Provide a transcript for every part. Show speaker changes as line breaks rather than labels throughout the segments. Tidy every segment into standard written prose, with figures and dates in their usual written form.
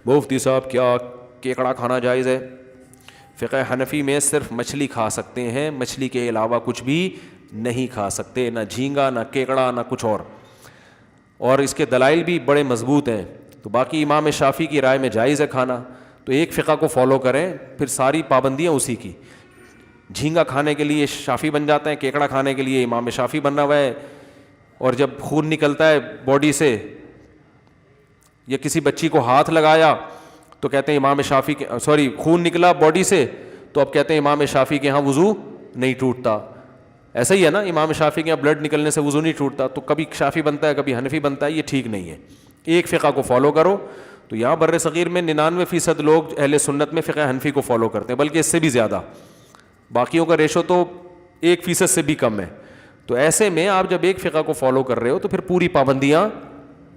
مفتی صاحب کیا کیکڑا کھانا جائز ہے؟ فقہ حنفی میں صرف مچھلی کھا سکتے ہیں، مچھلی کے علاوہ کچھ بھی نہیں کھا سکتے، نہ جھینگا نہ کیکڑا نہ کچھ اور اس کے دلائل بھی بڑے مضبوط ہیں۔ تو باقی امام شافعی کی رائے میں جائز ہے کھانا، تو ایک فقہ کو فالو کریں، پھر ساری پابندیاں اسی کی۔ جھینگا کھانے کے لیے شافعی بن جاتے ہیں، کیکڑا کھانے کے لیے امام شافعی بنا ہوا ہے، اور جب خون نکلتا ہے باڈی سے یا کسی بچی کو ہاتھ لگایا تو کہتے ہیں امام شافعی کے خون نکلا باڈی سے تو اب کہتے ہیں امام شافعی کے ہاں وضو نہیں ٹوٹتا۔ ایسا ہی ہے نا، امام شافعی کے یہاں بلڈ نکلنے سے وضو نہیں ٹوٹتا، تو کبھی شافعی بنتا ہے کبھی حنفی بنتا ہے، یہ ٹھیک نہیں ہے۔ ایک فقہ کو فالو کرو۔ تو یہاں بر صغیر میں 99% لوگ اہل سنت میں فقہ حنفی کو فالو کرتے ہیں، بلکہ اس سے بھی زیادہ، باقیوں کا ریشو تو 1% سے بھی کم ہے۔ تو ایسے میں آپ جب ایک فقہ کو فالو کر رہے ہو تو پھر پوری پابندیاں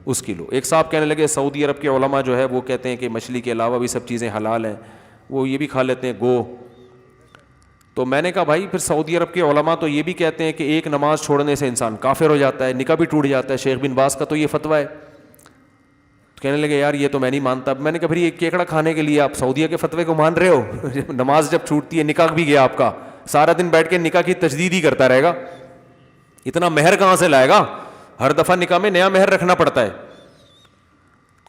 اس کی لو۔ ایک صاحب کہنے لگے سعودی عرب کے علماء جو ہے وہ کہتے ہیں کہ مچھلی کے علاوہ بھی سب چیزیں حلال ہیں، وہ یہ بھی کھا لیتے ہیں گو۔ تو میں نے کہا بھائی پھر سعودی عرب کے علماء تو یہ بھی کہتے ہیں کہ ایک نماز چھوڑنے سے انسان کافر ہو جاتا ہے، نکاح بھی ٹوٹ جاتا ہے، شیخ بن باز کا تو یہ فتویٰ ہے۔ تو کہنے لگے یار یہ تو میں نہیں مانتا۔ میں نے کہا پھر یہ کیکڑا کھانے کے لیے آپ سعودیہ کے فتوے کو مان رہے ہو؟ نماز جب چھوٹتی ہے، نکاح بھی گیا آپ کا، سارا دن بیٹھ کے نکاح کی تجدید ہی کرتا رہے گا، اتنا مہر کہاں سے لائے گا؟ ہر دفعہ نکاح میں نیا مہر رکھنا پڑتا ہے،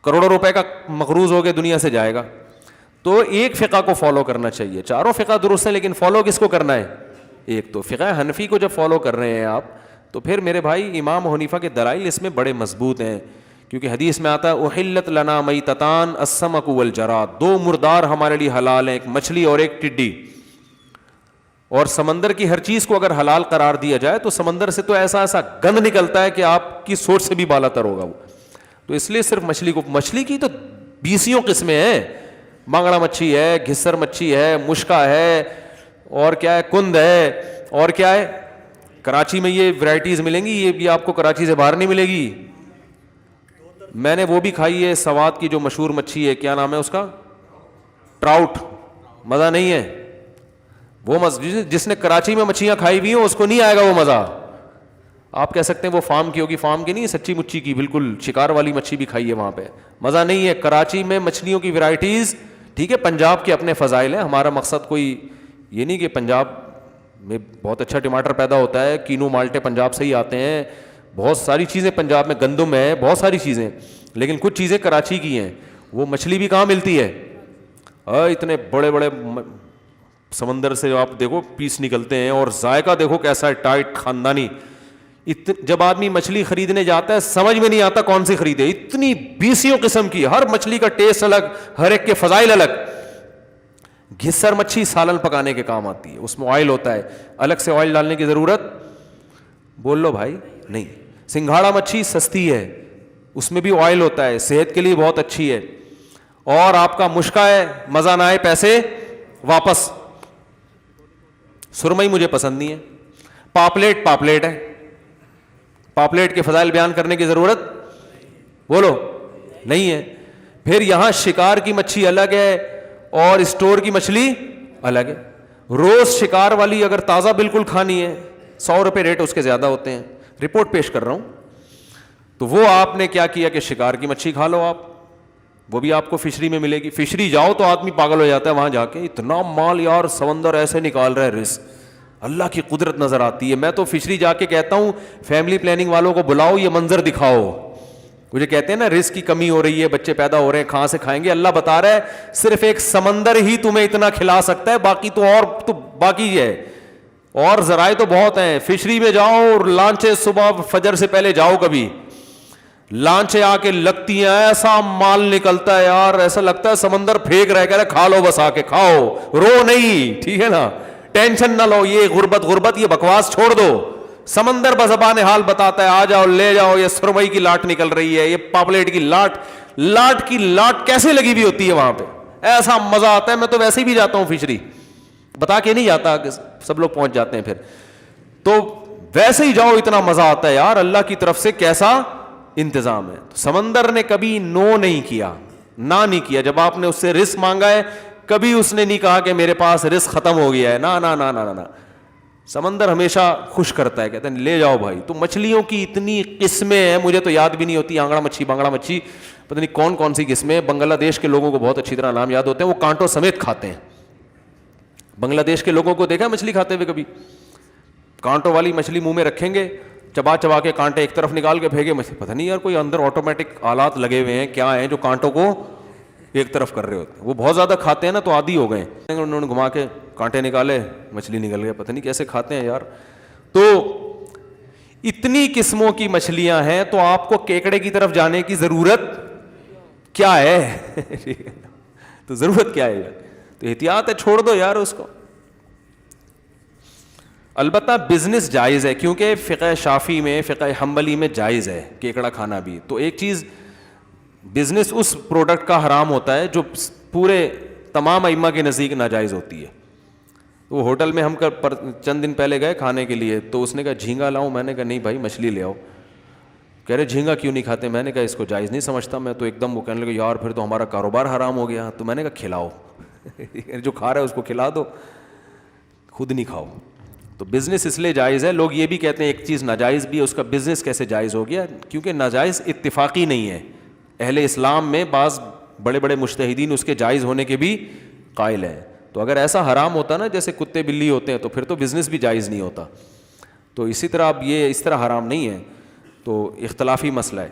کروڑوں روپے کا مقروض ہو کے دنیا سے جائے گا۔ تو ایک فقہ کو فالو کرنا چاہیے، چاروں فقہ درست ہیں لیکن فالو کس کو کرنا ہے؟ ایک۔ تو فقہ حنفی کو جب فالو کر رہے ہیں آپ تو پھر میرے بھائی امام حنیفہ کے دلائل اس میں بڑے مضبوط ہیں، کیونکہ حدیث میں آتا ہے احلت لنا میتتان السمک والجراد، دو مردار ہمارے لیے حلال ہیں، ایک مچھلی اور ایک ٹڈی۔ اور سمندر کی ہر چیز کو اگر حلال قرار دیا جائے تو سمندر سے تو ایسا ایسا گند نکلتا ہے کہ آپ کی سوچ سے بھی بالا تر ہوگا وہ۔ تو اس لیے صرف مچھلی کی تو 20 قسمیں ہیں، مانگڑا مچھی ہے، گھسر مچھی ہے، مشکا ہے، اور کیا ہے، کند ہے، اور کیا ہے۔ کراچی میں یہ ورائٹیز ملیں گی، یہ بھی آپ کو کراچی سے باہر نہیں ملے گی۔ میں نے وہ بھی کھائی ہے، سوات کی جو مشہور مچھی ہے، کیا نام ہے اس کا، ٹراؤٹ، مزہ نہیں ہے وہ۔ جس نے کراچی میں مچھیاں کھائی ہوئی ہیں اس کو نہیں آئے گا وہ مزہ۔ آپ کہہ سکتے ہیں وہ فارم کی ہوگی، فارم کی نہیں، سچی مچھی کی، بالکل شکار والی مچھی بھی کھائی ہے وہاں پہ، مزہ نہیں ہے۔ کراچی میں مچھلیوں کی ورائٹیز، ٹھیک ہے، پنجاب کے اپنے فضائل ہیں، ہمارا مقصد کوئی یہ نہیں کہ پنجاب میں بہت اچھا ٹماٹر پیدا ہوتا ہے، کینو مالٹے پنجاب سے ہی آتے ہیں، بہت ساری چیزیں پنجاب میں، گندم ہے، بہت ساری چیزیں، لیکن کچھ چیزیں کراچی کی ہیں۔ وہ مچھلی بھی کہاں ملتی ہے؟ اتنے بڑے بڑے سمندر سے آپ دیکھو پیس نکلتے ہیں، اور ذائقہ دیکھو کیسا ہے، ٹائٹ خاندانی۔ جب آدمی مچھلی خریدنے جاتا ہے سمجھ میں نہیں آتا کون سی خریدے، اتنی 20 قسم کی، ہر مچھلی کا ٹیسٹ الگ، ہر ایک کے فضائل الگ۔ گھسر مچھی سالن پکانے کے کام آتی ہے، اس میں آئل ہوتا ہے، الگ سے آئل ڈالنے کی ضرورت بول لو بھائی نہیں۔ سنگھاڑا مچھی سستی ہے، اس میں بھی آئل ہوتا ہے، صحت کے لیے بہت اچھی ہے۔ اور آپ کا مشکا ہے، مزہ نہ آئے پیسے واپس۔ سرمئی مجھے پسند نہیں ہے۔ پاپلیٹ ہے، پاپلیٹ کے فضائل بیان کرنے کی ضرورت بولو نہیں ہے۔ پھر یہاں شکار کی مچھی الگ ہے اور اسٹور کی مچھلی الگ ہے۔ روز شکار والی اگر تازہ بالکل کھانی ہے 100 روپے ریٹ اس کے زیادہ ہوتے ہیں، رپورٹ پیش کر رہا ہوں۔ تو وہ آپ نے کیا کیا کہ شکار کی مچھی کھا لو آپ، وہ بھی آپ کو فشری میں ملے گی۔ فشری جاؤ تو آدمی پاگل ہو جاتا ہے وہاں جا کے، اتنا مال یار، سمندر ایسے نکال رہا ہے، رزق اللہ کی قدرت نظر آتی ہے۔ میں تو فشری جا کے کہتا ہوں فیملی پلاننگ والوں کو بلاؤ، یہ منظر دکھاؤ۔ مجھے کہتے ہیں نا رزق کی کمی ہو رہی ہے، بچے پیدا ہو رہے ہیں، کہاں سے کھائیں گے؟ اللہ بتا رہا ہے صرف ایک سمندر ہی تمہیں اتنا کھلا سکتا ہے، باقی تو باقی ہے، اور ذرائع تو بہت ہیں۔ فشری میں جاؤ اور لانچیں صبح فجر سے پہلے جاؤ، کبھی لانچیں آ کے لگتی ہیں، ایسا مال نکلتا ہے یار، ایسا لگتا ہے سمندر پھینک رہا ہے، کہہ رہے کھا لو بس، آ کے کھاؤ، رو نہیں، ٹھیک ہے نا، ٹینشن نہ لو، یہ غربت یہ بکواس چھوڑ دو۔ سمندر بزبان حال بتاتا ہے، آ جاؤ لے جاؤ، یہ سرمئی کی لاٹ نکل رہی ہے، یہ پاپلیٹ کی لاٹ کی لاٹ کیسے لگی ہوئی ہوتی ہے وہاں پہ، ایسا مزہ آتا ہے۔ میں تو ویسے ہی بھی جاتا ہوں فشری، بتا کے نہیں جاتا کہ سب لوگ پہنچ جاتے ہیں، پھر تو ویسے ہی جاؤ، اتنا مزہ آتا ہے یار، اللہ کی طرف سے کیسا انتظام ہے۔ تو سمندر نے کبھی نو نہیں کیا، نہ نہیں کیا، جب آپ نے اس سے رزق مانگا ہے کبھی اس نے نہیں کہا کہ میرے پاس رزق ختم ہو گیا ہے، نہ نہ نہ نہ نہ۔ سمندر ہمیشہ خوش کرتا ہے, کہتے ہیں لے جاؤ بھائی. تو مچھلیوں کی اتنی قسمیں ہیں, مجھے تو یاد بھی نہیں ہوتی. آنگڑا مچھی, بانگڑا مچھی, پتہ نہیں کون کون سی قسمیں. بنگلہ دیش کے لوگوں کو بہت اچھی طرح نام یاد ہوتے ہیں, وہ کانٹوں سمیت کھاتے ہیں. بنگلہ دیش کے لوگوں کو دیکھا مچھلی کھاتے ہوئے کبھی؟ کانٹوں والی مچھلی منہ میں رکھیں گے, چبا چبا کے کانٹے ایک طرف نکال کے پھینکے. پتہ نہیں یار کوئی اندر آٹومیٹک آلات لگے ہوئے ہیں کیا ہیں جو کانٹوں کو ایک طرف کر رہے ہوتے ہیں. وہ بہت زیادہ کھاتے ہیں نا, تو عادی ہو گئے. انہوں نے گھما کے کانٹے نکالے, مچھلی نکل گیا. پتہ نہیں کیسے کھاتے ہیں یار. تو اتنی قسموں کی مچھلیاں ہیں, تو آپ کو کیکڑے کی طرف جانے کی ضرورت کیا ہے؟ تو ضرورت کیا ہے یار؟ تو احتیاط ہے, چھوڑ دو یار اس کو. البتہ بزنس جائز ہے, کیونکہ فقہ شافعی میں, فقہ حنبلی میں جائز ہے کیکڑا کھانا بھی. تو ایک چیز بزنس اس پروڈکٹ کا حرام ہوتا ہے جو پورے تمام ائمہ کے نزدیک ناجائز ہوتی ہے. وہ ہوٹل میں ہم چند دن پہلے گئے کھانے کے لیے, تو اس نے کہا جھینگا لاؤں, میں نے کہا نہیں بھائی مچھلی لے آؤ. کہہ رہے جھینگا کیوں نہیں کھاتے؟ میں نے کہا اس کو جائز نہیں سمجھتا میں. تو ایک دم وہ کہنے لگے یار پھر تو ہمارا کاروبار حرام ہو گیا. تو میں نے کہا کھلاؤ, جو کھا رہا ہے اس کو کھلا دو, خود نہیں کھاؤ. تو بزنس اس لیے جائز ہے. لوگ یہ بھی کہتے ہیں ایک چیز ناجائز بھی ہے, اس کا بزنس کیسے جائز ہو گیا؟ کیونکہ ناجائز اتفاقی نہیں ہے. اہل اسلام میں بعض بڑے بڑے مجتہدین اس کے جائز ہونے کے بھی قائل ہیں. تو اگر ایسا حرام ہوتا نا جیسے کتے بلی ہوتے ہیں, تو پھر تو بزنس بھی جائز نہیں ہوتا. تو اسی طرح اب یہ اس طرح حرام نہیں ہے, تو اختلافی مسئلہ ہے.